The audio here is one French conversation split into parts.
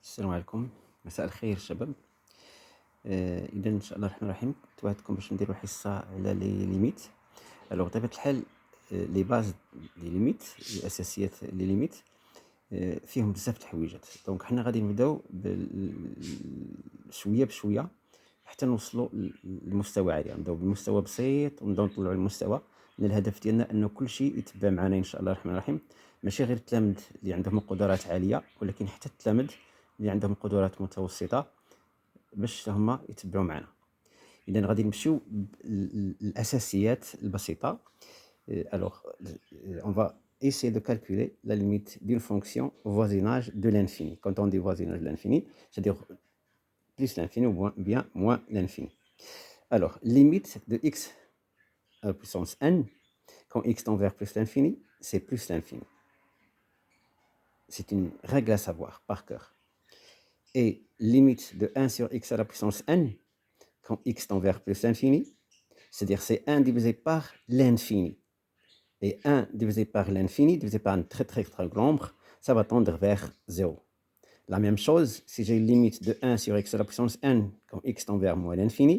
السلام عليكم، مساء الخير شباب. إذا إن شاء الله الرحمن الرحيم كنت وعدتكم باش نديرو حصة على لي ليميت. ألوغ بطبيعة الحال لي باز لي ليميت، الأساسيات لي ليميت فيهم بزاف د الحويجات. دونك حنا غادي نبداو شوية بشوية حتى نوصلوا لمستوى عالي. نبداو بمستوى بسيط ونبداو نطلعوا للمستوى. الهدف ديالنا انه كل شيء يتبع معنا ان شاء الله الرحمن الرحيم، ماشي غير التلاميذ اللي عندهم قدرات عاليه، ولكن حتى التلاميذ اللي عندهم قدرات متوسطه باش هما يتبعوا معنا. اذا غادي نمشيو الاساسيات البسيطه. Alors, on va essayer de calculer la limite d'une fonction au voisinage de l'infini. Quand on dit voisinage de l'infini, c'est-à-dire plus l'infini ou bien moins l'infini. Alors, limite de x à la puissance n, quand x tend vers plus l'infini, c'est plus l'infini. C'est une règle à savoir par cœur. Et limite de 1 sur x à la puissance n, quand x tend vers plus l'infini, c'est-à-dire c'est 1 divisé par l'infini. Et 1 divisé par l'infini, divisé par un très très très grand nombre, ça va tendre vers 0. La même chose, si j'ai une limite de 1 sur x à la puissance n, quand x tend vers moins l'infini,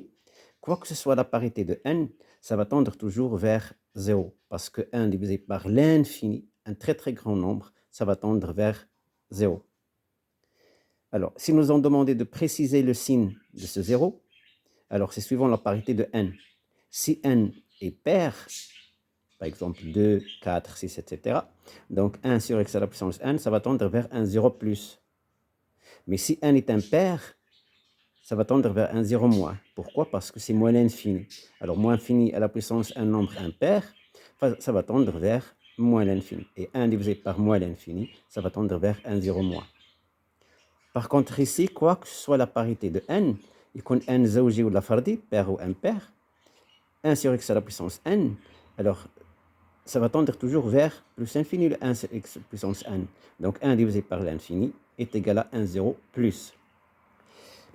quoi que ce soit la parité de n, ça va tendre toujours vers 0. Parce que 1 divisé par l'infini, un très très grand nombre, ça va tendre vers 0. Alors, si nous ont demandé de préciser le signe de ce 0, alors c'est suivant la parité de n. Si n est pair, par exemple 2, 4, 6, etc. Donc 1 sur x à la puissance n, ça va tendre vers un 0 plus. Mais si n est impair, ça va tendre vers un 0 moins. Pourquoi? Parce que c'est moins l'infini. Alors moins infini à la puissance un nombre impair, ça va tendre vers moins l'infini. Et 1 divisé par moins l'infini, ça va tendre vers un 0 moins. Par contre ici, quoi que ce soit la parité de n, يكون n زوجي ولا فردي, pair ou impair, 1 sur x à la puissance n, alors ça va tendre toujours vers plus l'infini, le 1 sur x puissance n. Donc 1 divisé par l'infini est égal à 1, 0 plus.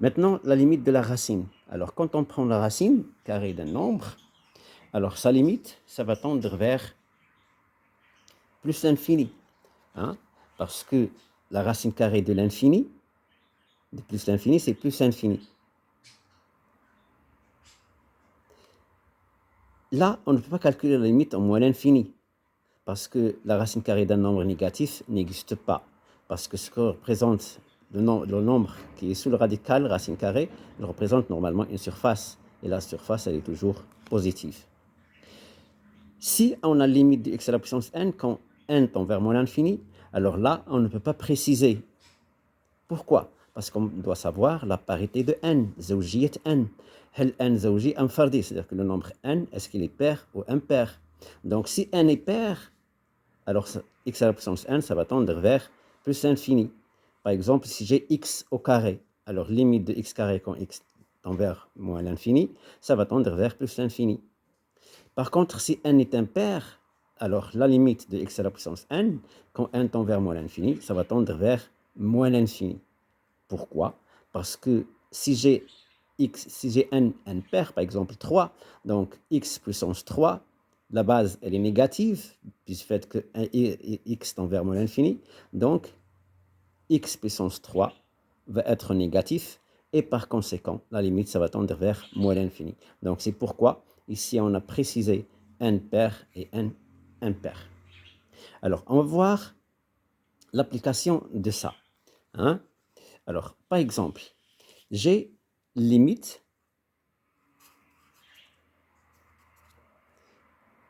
Maintenant, la limite de la racine. Alors, quand on prend la racine carrée d'un nombre, alors sa limite, ça va tendre vers plus l'infini. Hein? Parce que la racine carrée de l'infini, de plus l'infini, c'est plus l'infini. Là, on ne peut pas calculer la limite en moins l'infini, parce que la racine carrée d'un nombre négatif n'existe pas. Parce que ce que représente le nombre qui est sous le radical, racine carrée, il représente normalement une surface. Et la surface, elle est toujours positive. Si on a la limite de x à la puissance n, quand n tend vers moins l'infini, alors là, on ne peut pas préciser. Pourquoi? Parce qu'on doit savoir la parité de n, زوجية n. هل n زوجي أم فردي? C'est-à-dire que le nombre n, est-ce qu'il est pair ou impair? Donc si n est pair, alors x à la puissance n, ça va tendre vers plus l'infini. Par exemple, si j'ai x au carré, alors limite de x carré quand x tend vers moins l'infini, ça va tendre vers plus l'infini. Par contre, si n est impair, alors la limite de x à la puissance n, quand n tend vers moins l'infini, ça va tendre vers moins l'infini. Pourquoi? Parce que si j'ai n impair, par exemple 3, donc x puissance 3, la base elle est négative, puisque fait que x tend vers moins l'infini, donc x puissance 3 va être négatif, et par conséquent, la limite, ça va tendre vers moins l'infini. Donc c'est pourquoi, ici, on a précisé n pair et n impair. Alors, on va voir l'application de ça. Hein? Alors, par exemple, j'ai limite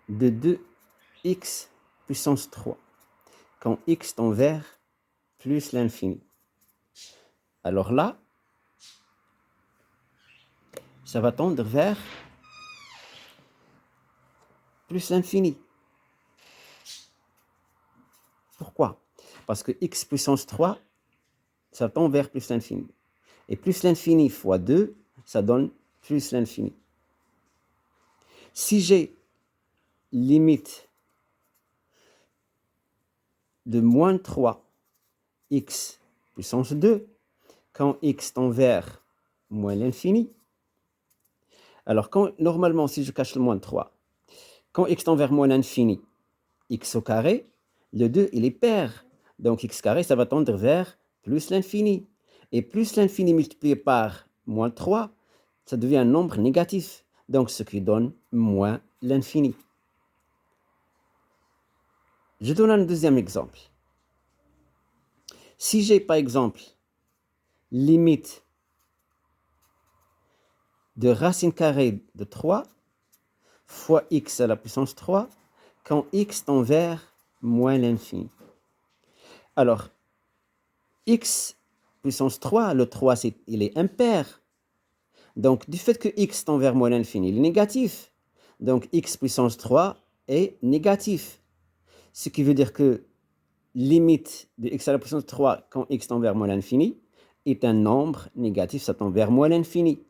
de 2x puissance 3 quand x tend vers plus l'infini. Alors là, ça va tendre vers plus l'infini. Pourquoi? Parce que x puissance 3, ça tend vers plus l'infini. Et plus l'infini fois 2, ça donne plus l'infini. Si j'ai limite de moins 3 x puissance 2, quand x tend vers moins l'infini, alors normalement, si je cache le moins 3, quand x tend vers moins l'infini, x au carré, le 2, il est pair. Donc x carré, ça va tendre vers plus l'infini. Et plus l'infini multiplié par moins 3, ça devient un nombre négatif. Donc, ce qui donne moins l'infini. Je donne un deuxième exemple. Si j'ai par exemple limite de racine carrée de 3 fois x à la puissance 3 quand x tend vers moins l'infini. Alors, x puissance 3, le 3, il est impair. Donc, du fait que x tend vers moins l'infini, il est négatif. Donc, x puissance 3 est négatif. Ce qui veut dire que limite de x à la puissance 3 quand x tend vers moins l'infini est un nombre négatif, ça tend vers moins l'infini.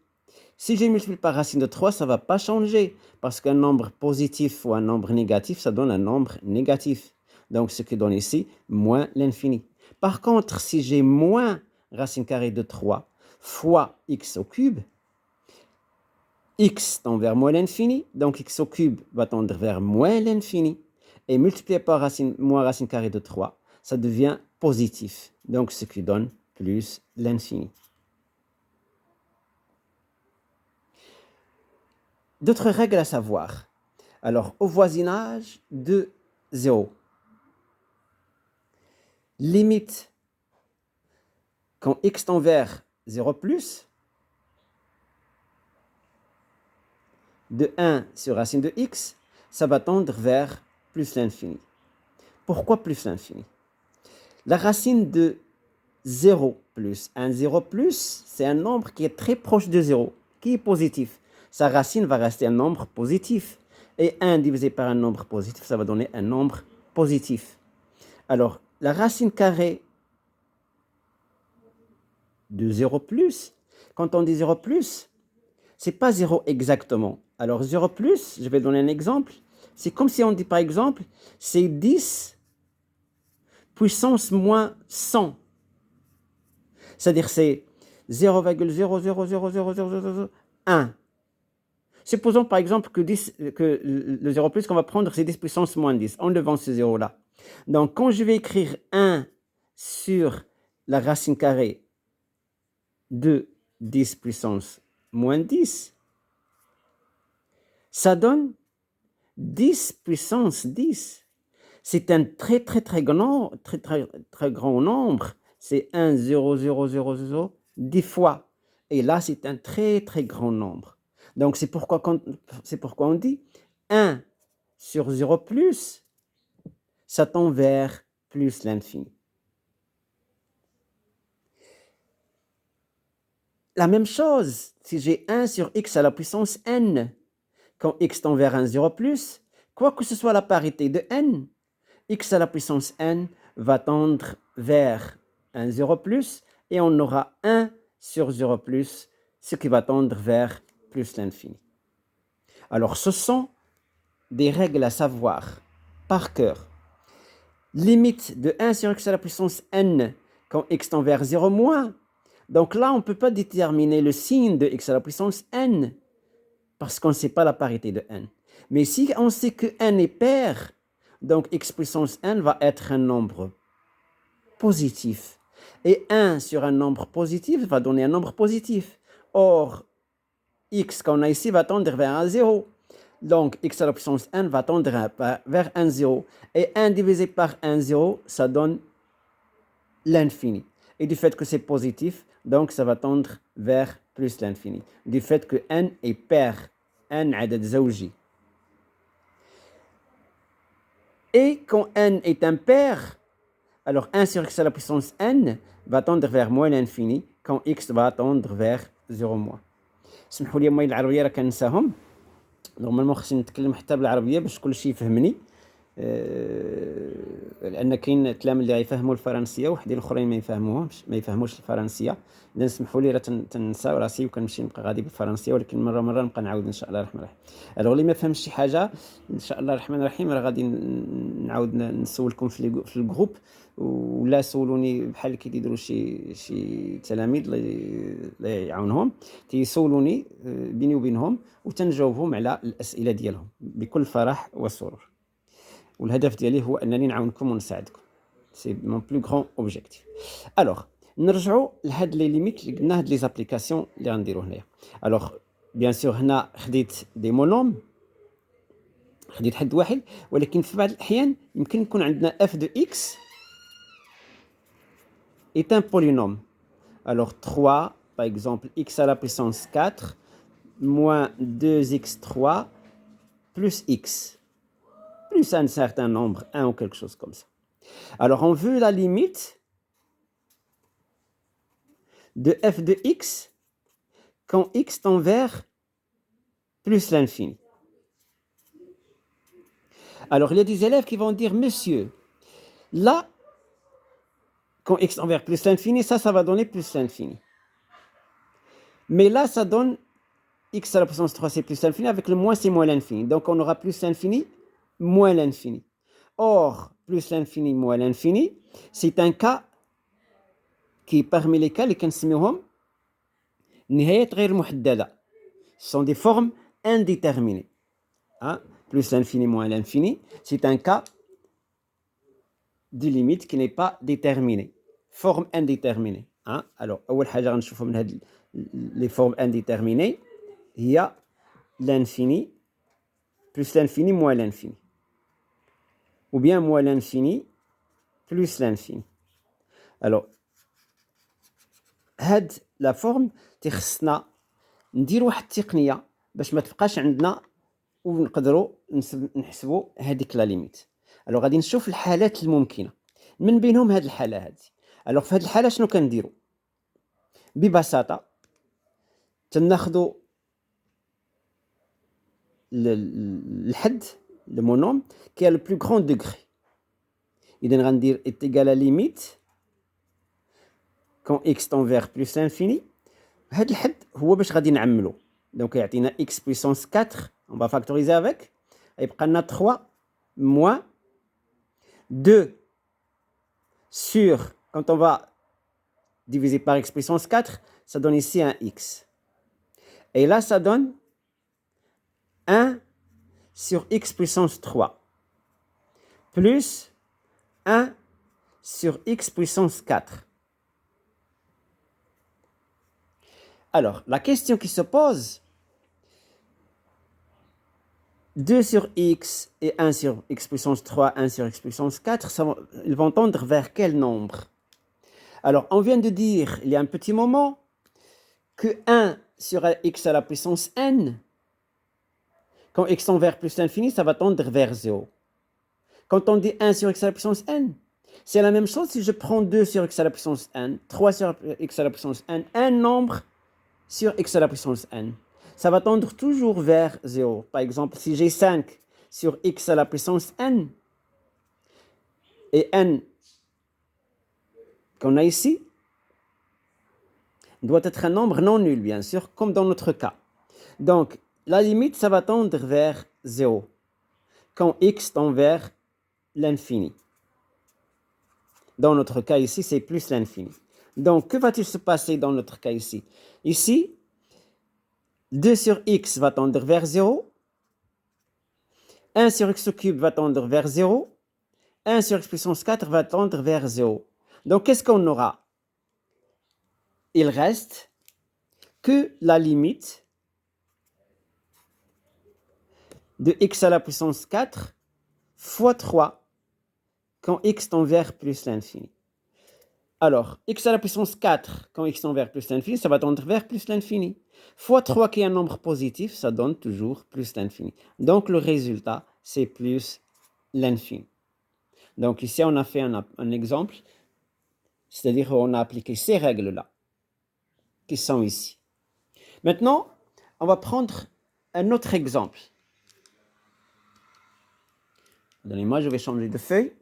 Si je multiplie par racine de 3, ça ne va pas changer, parce qu'un nombre positif ou un nombre négatif, ça donne un nombre négatif. Donc, ce qui donne ici, moins l'infini. Par contre, si j'ai moins racine carrée de 3 fois x au cube, x tend vers moins l'infini, donc x au cube va tendre vers moins l'infini. Et multiplié par moins racine carrée de 3, ça devient positif. Donc, ce qui donne plus l'infini. D'autres règles à savoir. Alors, au voisinage de 0, limite quand x tend vers 0 plus, de 1 sur racine de x, ça va tendre vers plus l'infini. Pourquoi plus l'infini? La racine de 0 plus 1, 0 plus, c'est un nombre qui est très proche de 0, qui est positif. Sa racine va rester un nombre positif. Et 1 divisé par un nombre positif, ça va donner un nombre positif. Alors, la racine carrée de 0 plus, quand on dit 0 plus, c'est pas 0 exactement. Alors 0 plus, je vais donner un exemple, c'est comme si on dit par exemple, c'est 10 puissance moins 100. C'est-à-dire c'est 0,0000001. Supposons par exemple que le 0 plus qu'on va prendre, c'est 10 puissance moins 10, enlevant ce 0-là. Donc quand je vais écrire 1 sur la racine carrée de 10 puissance moins 10, ça donne 10 puissance 10. C'est un très grand nombre. C'est 1, 0, 0, 0, 0, 10 fois. Et là, c'est un très grand nombre. Donc, c'est pourquoi on dit 1 sur 0 plus, ça tend vers plus l'infini. La même chose, si j'ai 1 sur x à la puissance n, quand x tend vers un 0 plus, quoi que ce soit la parité de n, x à la puissance n va tendre vers un 0 plus et on aura 1 sur 0 plus, ce qui va tendre vers plus l'infini. Alors, ce sont des règles à savoir par cœur. Limite de 1 sur x à la puissance n quand x tend vers 0 moins. Donc là, on ne peut pas déterminer le signe de x à la puissance n parce qu'on ne sait pas la parité de n. Mais si on sait que n est pair, donc x puissance n va être un nombre positif. Et 1 sur un nombre positif va donner un nombre positif. Or, x qu'on a ici va tendre vers un 0. Donc, x à la puissance n va tendre vers un 0. Et 1 divisé par un 0, ça donne l'infini. Et du fait que c'est positif, donc ça va tendre vers plus l'infini. Du fait que n est pair, n عدد زوجي. Et quand n est impair, alors 1 sur x à la puissance n va tendre vers moins l'infini quand x va tendre vers 0 moins. سمحوا لي امي العربيه راه كنساهم نورمالمون خصني نتكلم حتى بالعربيه باش كلشي يفهمني لان كاين التلاميذ اللي غيفهموا الفرنسيه وحدين الاخرين ما يفهموش الفرنسيه. اذا سمحوا لي راه تنسى راسي وكنمشي نبقى غادي بالفرنسيه ولكن مره نبقى نعاود ان شاء الله الرحمن الرحيم. الوغ اللي ما فهمش شي حاجه ان شاء الله الرحمن الرحيم راه غادي نعاود نسولكم في الجروب ولا سولوني بحال كيديروا شي تلاميذ اللي يعاونهم تيسولوني بيني وبينهم وتنجاوبهم على الاسئله ديالهم بكل فرح وسرور. والهدف ديالي هو انني نعاونكم ونساعدكم. C'est mon plus grand objectif. Alors, نرجعوا لهاد لي ليميت اللي قلنا، هاد لي زابليكاسيون اللي غنديرو هنايا. الوغ بيان سور هنا خديت دي مونوم، خديت حد واحد، ولكن في بعض الاحيان يمكن يكون عندنا f de x est un polynôme. Alors 3 par exemple x à la puissance 4 moins 2x3 plus x plus un certain nombre 1 ou quelque chose comme ça. Alors on veut la limite de f de x quand x tend vers plus l'infini. Alors il y a des élèves qui vont dire, monsieur, là, quand x tend vers plus l'infini, ça va donner plus l'infini. Mais là, ça donne x à la puissance 3, c'est plus l'infini, avec le moins, c'est moins l'infini. Donc on aura plus l'infini, moins l'infini. Or, plus l'infini, moins l'infini, c'est un cas qui, parmi les cas, les كنسميوهم نهايات غير محددة. Ce sont des formes indéterminées. Hein? Plus l'infini, moins l'infini, c'est un cas de limite qui n'est pas déterminée. Forme indéterminée. Hein? Alors, أول حاجة غنشوفوا من هاد les formes indéterminées, il y a l'infini, plus l'infini, moins l'infini. Ou bien moins l'infini, plus l'infini. Alors, هاد la forme تخصنا ندير واحد التقنية باش ما تبقاش عندنا ونقدروا نحسبوا هذيك لا ليميت. الوغ غادي نشوف الحالات الممكنة من بينهم هاد الحالة هادي. الوغ في هاد الحالة شنو كنديروا؟ ببساطة تناخذوا الحد le monôme qui a le plus grand degré. إذا غندير est égal à limite quand x tend vers plus l'infini. هاد الحد هو باش غادي نعملو. Donc يعطينا x puissance 4, on va factoriser avec. يبقى لنا 3 moins 2 sur, quand on va diviser par x puissance 4, ça donne ici un x. Et là, ça donne 1 sur x puissance 3 plus 1 sur x puissance 4. Alors, la question qui se pose, 2 sur x et 1 sur x puissance 3, 1 sur x puissance 4, ils vont tendre vers quel nombre? Alors, on vient de dire, il y a un petit moment, que 1 sur x à la puissance n, quand x tend vers plus l'infini, ça va tendre vers 0. Quand on dit 1 sur x à la puissance n, c'est la même chose si je prends 2 sur x à la puissance n, 3 sur x à la puissance n, un nombre sur x à la puissance n. Ça va tendre toujours vers 0. Par exemple, si j'ai 5 sur x à la puissance n, et n qu'on a ici, doit être un nombre non nul, bien sûr, comme dans notre cas. Donc, la limite, ça va tendre vers 0, quand x tend vers l'infini. Dans notre cas ici, c'est plus l'infini. Donc, que va-t-il se passer dans notre cas ici? Ici, 2 sur x va tendre vers 0, 1 sur x au cube va tendre vers 0, 1 sur x puissance 4 va tendre vers 0. Donc, qu'est-ce qu'on aura? Il reste que la limite de x à la puissance 4 fois 3 quand x tend vers plus l'infini. Alors, x à la puissance 4 quand x tend vers plus l'infini, ça va tendre vers plus l'infini. Fois 3 qui est un nombre positif, ça donne toujours plus l'infini. Donc, le résultat, c'est plus l'infini. Donc, ici, on a fait un exemple, c'est-à-dire qu'on a appliqué ces règles-là, qui sont ici. Maintenant, on va prendre un autre exemple. Donnez-moi, je vais changer de feuille.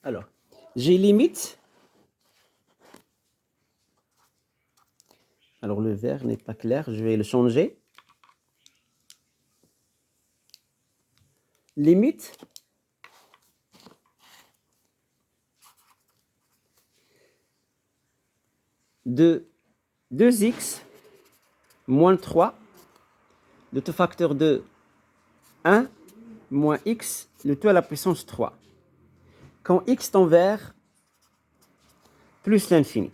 Alors, j'ai limite. Alors, le vert n'est pas clair, je vais le changer. Limite de 2x moins 3, le tout facteur de 1 moins x, le tout à la puissance 3. Quand x tend vers plus l'infini.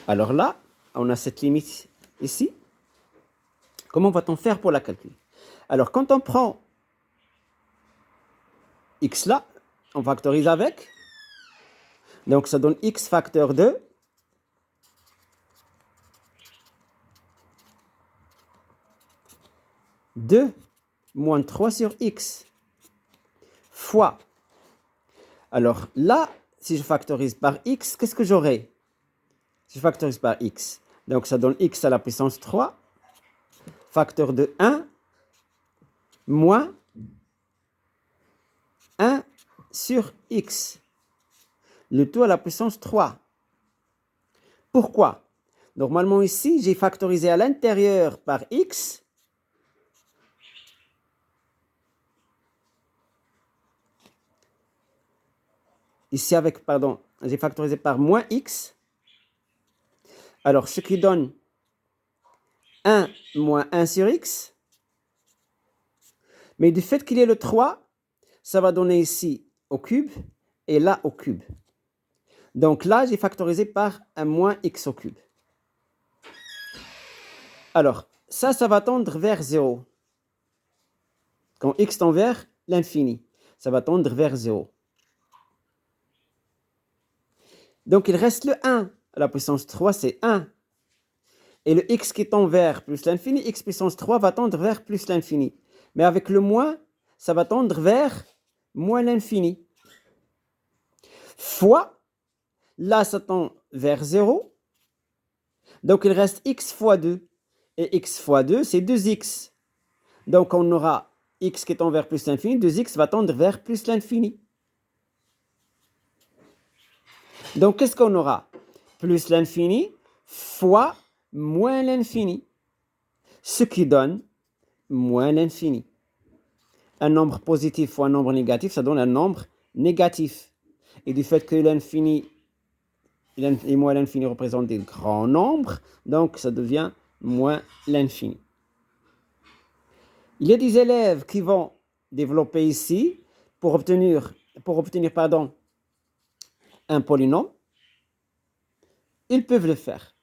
Alors là, on a cette limite ici. Comment va-t-on faire pour la calculer? Alors, quand on prend x là, on factorise avec. Donc, ça donne x facteur de 2 moins 3 sur x fois. Alors là, si je factorise par x, qu'est-ce que j'aurai? Si je factorise par x, donc ça donne x à la puissance 3, facteur de 1, moins 1 sur x, le tout à la puissance 3. Pourquoi? Normalement ici, j'ai factorisé à l'intérieur par x. Ici avec, pardon, j'ai factorisé par moins x. Alors, ce qui donne 1 moins 1 sur x. Mais du fait qu'il y ait le 3, ça va donner ici au cube et là au cube. Donc là, j'ai factorisé par un moins x au cube. Alors, ça va tendre vers 0. Quand x tend vers l'infini, ça va tendre vers 0. Donc, il reste le 1. À la puissance 3, c'est 1. Et le x qui tend vers plus l'infini, x puissance 3 va tendre vers plus l'infini. Mais avec le moins, ça va tendre vers moins l'infini. Fois, là, ça tend vers 0. Donc, il reste x fois 2. Et x fois 2, c'est 2x. Donc, on aura x qui tend vers plus l'infini. 2x va tendre vers plus l'infini. Donc, qu'est-ce qu'on aura? Plus l'infini fois moins l'infini. Ce qui donne moins l'infini. Un nombre positif fois un nombre négatif, ça donne un nombre négatif. Et du fait que l'infini et moins l'infini représentent des grands nombres, donc ça devient moins l'infini. Il y a des élèves qui vont développer ici pour obtenir un polynôme. Ils peuvent le faire,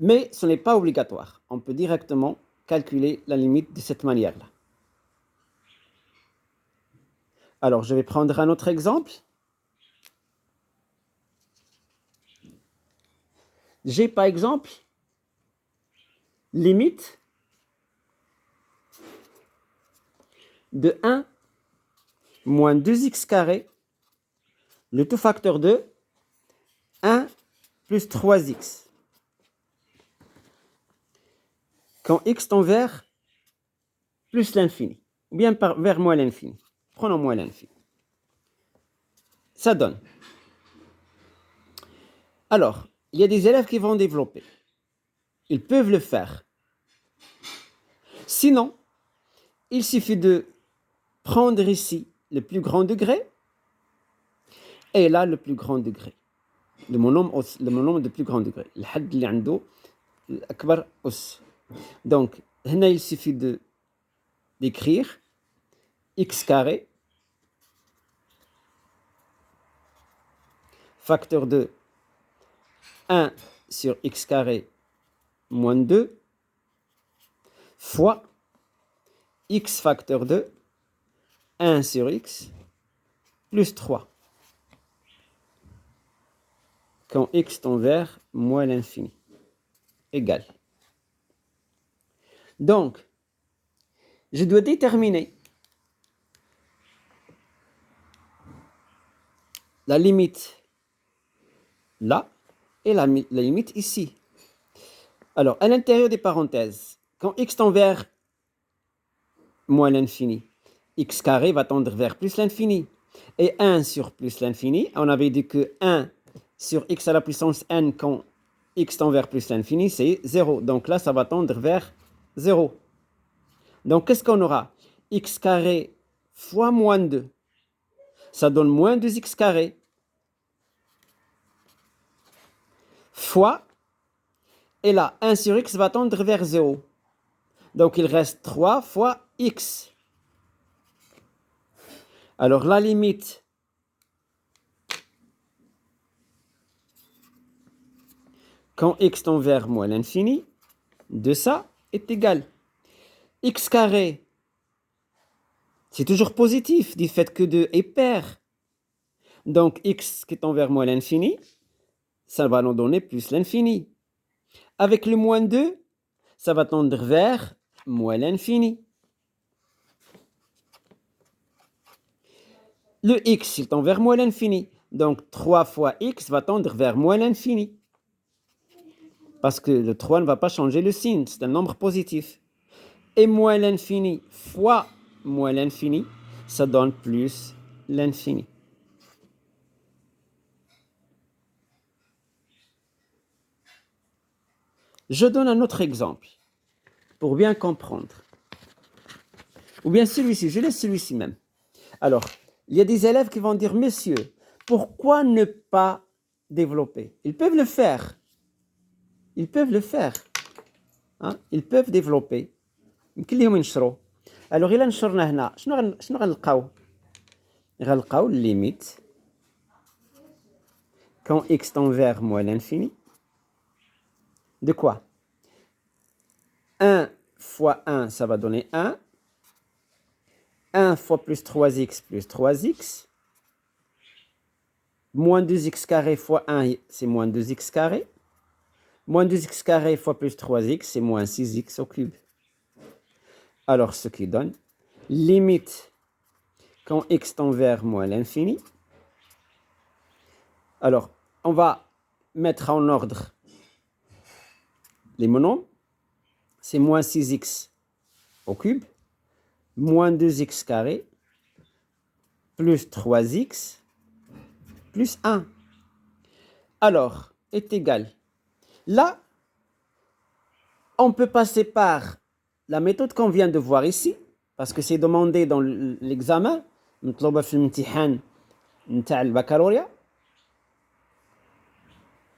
mais ce n'est pas obligatoire. On peut directement calculer la limite de cette manière-là. Alors, je vais prendre un autre exemple. J'ai par exemple limite de 1 moins 2x carré, le tout facteur de 1 plus 3x. Quand x tend vers plus l'infini, ou bien vers moins l'infini. Prenons moins l'infini. Ça donne. Alors, il y a des élèves qui vont développer. Ils peuvent le faire. Sinon, il suffit de prendre ici le plus grand degré et là le plus grand degré. Le monôme de plus grand degré. الحد اللي عنده الأكبر أس. Donc, هنا il suffit d'écrire x carré facteur de 1 sur x carré moins 2 fois x facteur de 1 sur x plus 3. Quand x tend vers moins l'infini. Égal. Donc, je dois déterminer la limite là et la limite ici. Alors, à l'intérieur des parenthèses, quand x tend vers moins l'infini, x carré va tendre vers plus l'infini. Et 1 sur plus l'infini, on avait dit que 1 sur x à la puissance n quand x tend vers plus l'infini, c'est 0. Donc là, ça va tendre vers 0. Donc, qu'est-ce qu'on aura? X carré fois moins 2. Ça donne moins 2x carré. fois, et là, 1 sur x va tendre vers 0. Donc, il reste 3 fois x. Alors, la limite quand x tend vers moins l'infini de ça est égal. X carré, c'est toujours positif du fait que 2 est pair. Donc, x qui tend vers moins l'infini, ça va nous donner plus l'infini. Avec le moins 2, ça va tendre vers moins l'infini. Le x, il tend vers moins l'infini. Donc, 3 fois x va tendre vers moins l'infini. Parce que le 3 ne va pas changer le signe, c'est un nombre positif. Et moins l'infini fois moins l'infini, ça donne plus l'infini. Je donne un autre exemple pour bien comprendre. Ou bien celui-ci, je laisse celui-ci même. Alors, il y a des élèves qui vont dire, messieurs, pourquoi ne pas développer? Ils peuvent le faire. Ils peuvent le faire. Hein? Ils peuvent développer. يمكن لهم ينشروا. Alors, إلا نشرنا هنا شنو غنلقاو؟ غنلقاو limite quand x tend vers moins l'infini. De quoi? 1 fois 1, ça va donner 1. 1 fois plus 3x plus 3x. Moins 2x carré fois 1, c'est moins 2x carré. Moins 2x carré fois plus 3x, c'est moins 6x au cube. Alors, ce qui donne limite quand x tend vers moins l'infini. Alors, on va mettre en ordre les monomes. C'est moins 6x au cube, moins 2x carré, plus 3x, plus 1. Alors, est égal. Là, on peut passer par la méthode qu'on vient de voir ici, parce que c'est demandé dans l'examen, مطلوبة في الامتحان نتاع البكالوريا.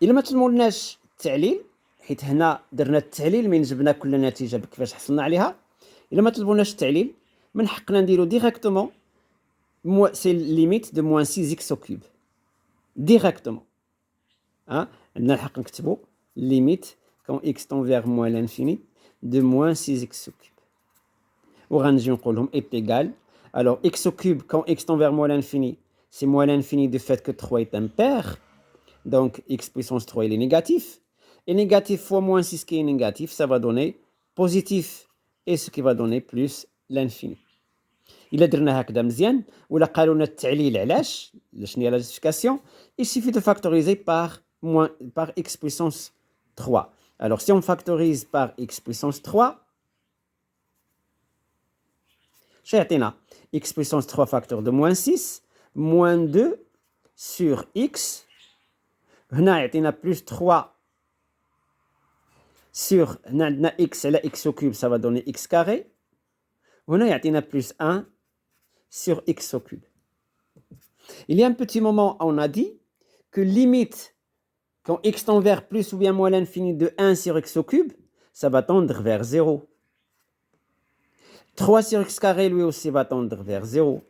إلا ما تلمولناش التعليل، حيت هنا درنا التعليل من جبنا كل نتيجة كيفاش حصلنا عليها. إلا ما طلبوناش التعليل، من حقنا نديرو ديريكتومون سي ليميت دو موان 6x au cube. ديريكتومون. عندنا الحق نكتبو ليميت quand x tend vers moins l'infini de moins 6x au cube. وغنجي نقول لهم est égal. Alors, x au cube, quand x tend vers moins l'infini, c'est moins l'infini du fait que 3 est impair. Donc, x puissance 3, il est négatif. Et négatif fois moins 6 qui est négatif, ça va donner positif. Et ce qui va donner plus l'infini. إلا درنا هكذا مزيان ولا قالوا لنا التعليل علاش شنو هي لا justification, il suffit de factoriser par x puissance 3. Alors, si on factorise par x puissance 3, شيعطينا x puissance 3 facteur de moins 6, moins 2 sur x. هنا يعطينا plus 3 sur هنا عندنا x على x au cube, ça va donner x carré. هنا يعطينا plus 1 sur x au cube. Il y a un petit moment, on a dit que limite quand x tend vers plus ou bien moins l'infini de 1 sur x au cube, ça va tendre vers 0. 3 sur x carré, lui aussi, va tendre vers 0.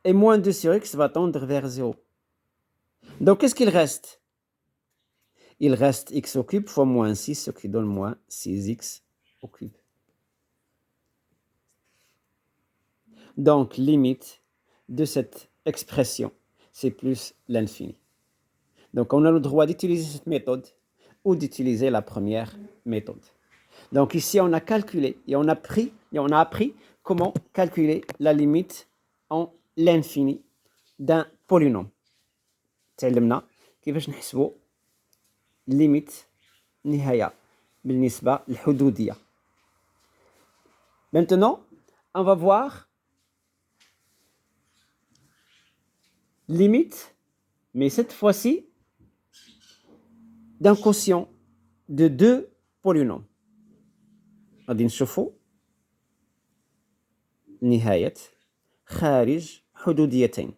Et moins 2 sur x va tendre vers 0. Donc, qu'est-ce qu'il reste? Il reste x au cube fois moins 6, ce qui donne moins 6x au cube. Donc, limite de cette expression, c'est plus l'infini. Donc, on a le droit d'utiliser cette méthode ou d'utiliser la première méthode. Donc, ici, on a calculé et on a appris comment calculer la limite en l'infini d'un polynôme. تعلمنا كيفاش نحسبوا limite نهاية بالنسبة للحدودية. Maintenant, on va voir limite, mais cette fois-ci d'un quotient de deux polynômes. غادي نشوفوا نهاية خارج حدوديتين.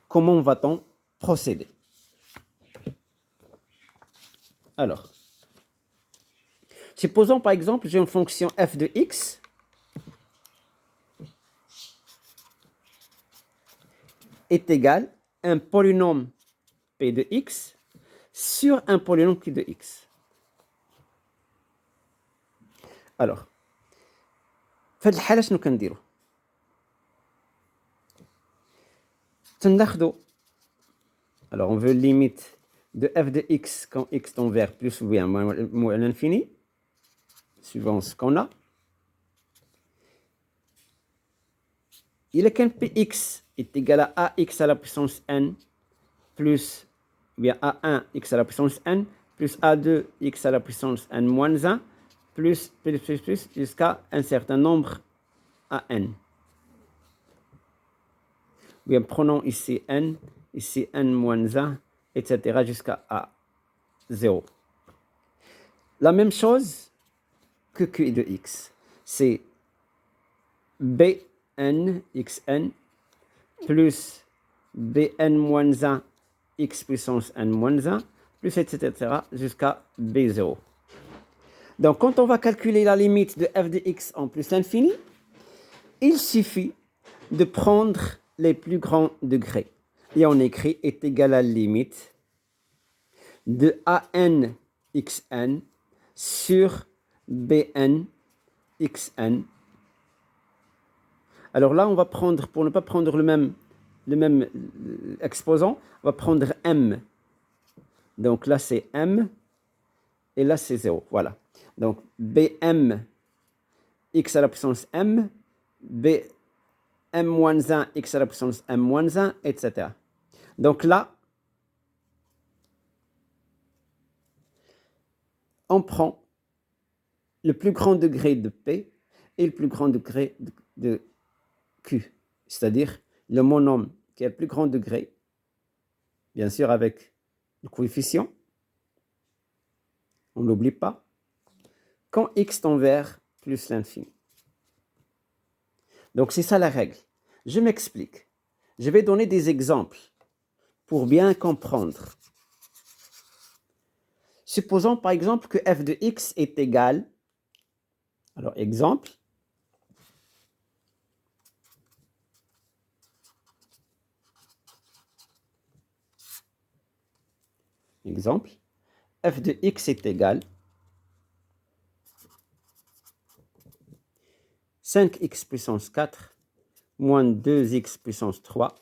Comment va-t-on procéder? Alors, supposons par exemple, j'ai une fonction f de x est égale à un polynôme p de x sur un polynôme q de x. Alors, في هذه الحالة شنو كنديرو؟ تناخدو. Alors, on veut limite de f de x quand x tend vers plus ou bien moins à l'infini, suivant ce qu'on a. Il est qu'un px est égal à ax à la puissance n plus, ou bien a1 x à la puissance n plus a2 x à la puissance n moins 1 plus jusqu'à un certain nombre à n. Bien, prenons ici n moins 1, etc. jusqu'à a 0. La même chose que q de x, c'est bn xn plus bn moins 1 x puissance n moins 1 plus etc. jusqu'à b0. Donc, quand on va calculer la limite de f de x en plus l'infini, il suffit de prendre les plus grands degrés. Et on écrit est égal à la limite de an xn sur bn xn. Alors là, on va prendre, pour ne pas prendre le même exposant, on va prendre m. Donc là, c'est m et là, c'est 0. Voilà. Donc bm x à la puissance m, bm moins 1 x à la puissance m moins 1, etc. Donc là, on prend le plus grand degré de P et le plus grand degré de Q, c'est-à-dire le monôme qui a le plus grand degré, bien sûr avec le coefficient, on n'oublie pas, quand x tend vers plus l'infini. Donc c'est ça la règle. Je m'explique. Je vais donner des exemples pour bien comprendre. Supposons par exemple que f de x est égal, alors exemple, f de x est égal 5x puissance 4 moins 2x puissance 3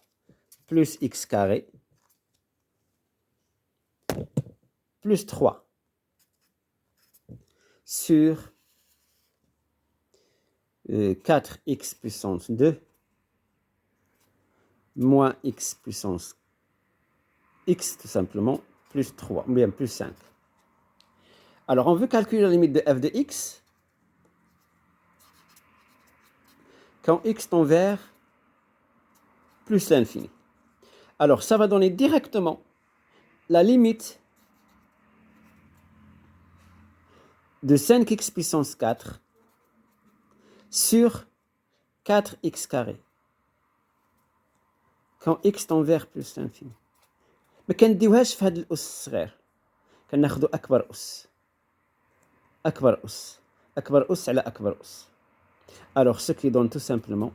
plus x carré plus 3 sur 4x puissance 2 moins x puissance x tout simplement plus 3, ou bien plus 5. Alors on veut calculer la limite de f de x quand x tend vers plus l'infini. Alors ça va donner directement la limite de 5x puissance 4 sur 4x carré quand x tend vers plus l'infini. ما كنديوهاش في هذا الأس الصغير، كناخدو أكبر أس على أكبر أس. Alors ce qui donne tout simplement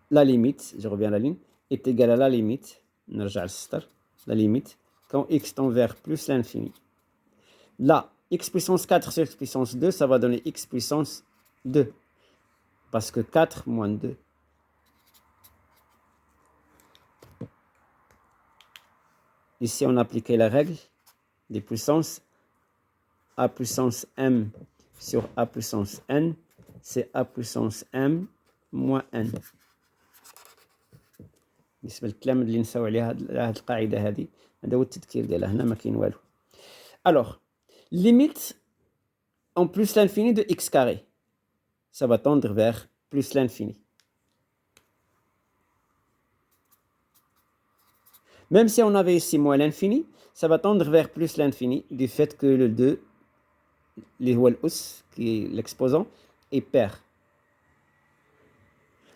la limite, je reviens à la ligne, est égale à la limite, نرجع للسطر, la limite quand x tend vers plus l'infini. Là, x puissance 4 sur x puissance 2, ça va donner x puissance 2. Parce que 4 moins 2. Ici, on a appliqué la règle des puissances. A puissance m sur a puissance n, c'est a puissance m moins n. بالنسبة للكلام اللي نساو عليها هاد القاعدة هذه، هذا هو التذكير ديالها، هنا ما كاين والو. Alors, limite en plus l'infini de x carré, ça va tendre vers plus l'infini. Même si on avait ici moins l'infini, ça va tendre vers plus l'infini du fait que le 2, اللي هو الأس, qui est l'exposant, est pair.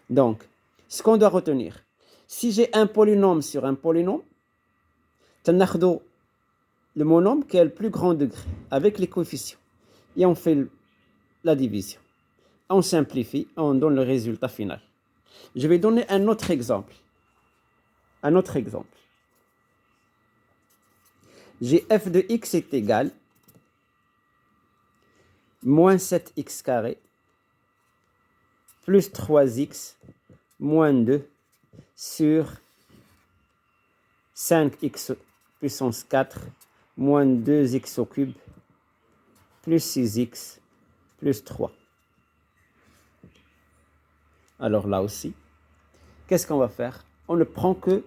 Donc, ce qu'on doit retenir, si j'ai un polynôme sur un polynôme, تناخدو le monome qui a le plus grand degré avec les coefficients. Et on fait la division. On simplifie, on donne le résultat final. Je vais donner un autre exemple. Un autre exemple. J'ai f de x est égal moins 7x carré plus 3x moins 2 sur 5x puissance 4 moins 2x au cube plus 6x plus 3. Alors là aussi, qu'est-ce qu'on va faire? On ne prend que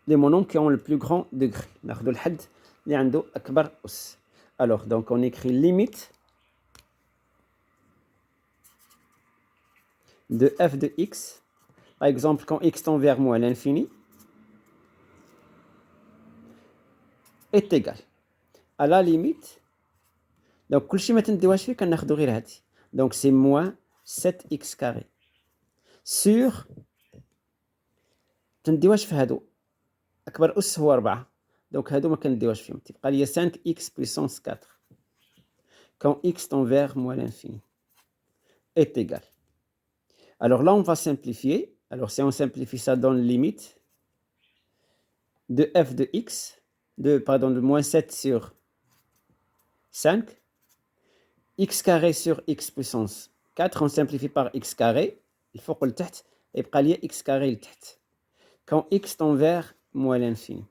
les monomes qui ont le plus grand degré. ناخذ الحد اللي عنده أكبر أس. Alors, donc on écrit limite de f de x. Par exemple, quand x tend vers moins l'infini est égal à la limite. Donc, كل شيء ما تنديوهاش فيه كناخذو غير هادي. Donc, c'est moins 7x carré sur تنديوهاش في هادو أكبر أس هو 4. Donc, هادو ما كنديوهاش فيهم. تبقى لي 5x puissance 4 quand x tend vers moins l'infini est égal. Alors là, on va simplifier. Alors, si on simplifie, ça donne limite de f de x, de moins 7 sur 5, x carré sur x puissance 4, on simplifie par x carré, الفوق لتحت يبقى لي x carré لتحت. Quand x tend vers moins l'infini.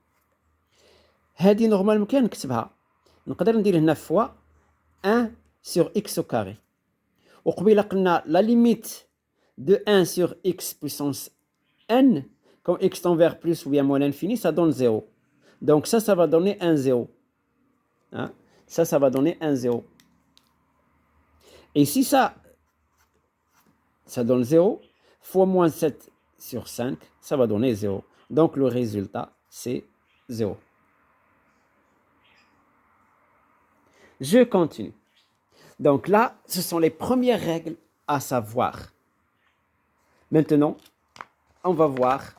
هذه نورمالمون كان نكتبها. نقدر ندير هنا فوا 1 sur x au carré. وقبيله قلنا la limite de 1 sur x puissance n, quand x tend vers plus ou bien moins l'infini, ça donne 0. Donc ça va donner un 0. Hein? Ça va donner un 0. Et si ça donne 0, fois moins 7 sur 5, ça va donner 0. Donc le résultat, c'est 0. Je continue. Donc là, ce sont les premières règles à savoir. Maintenant, on va voir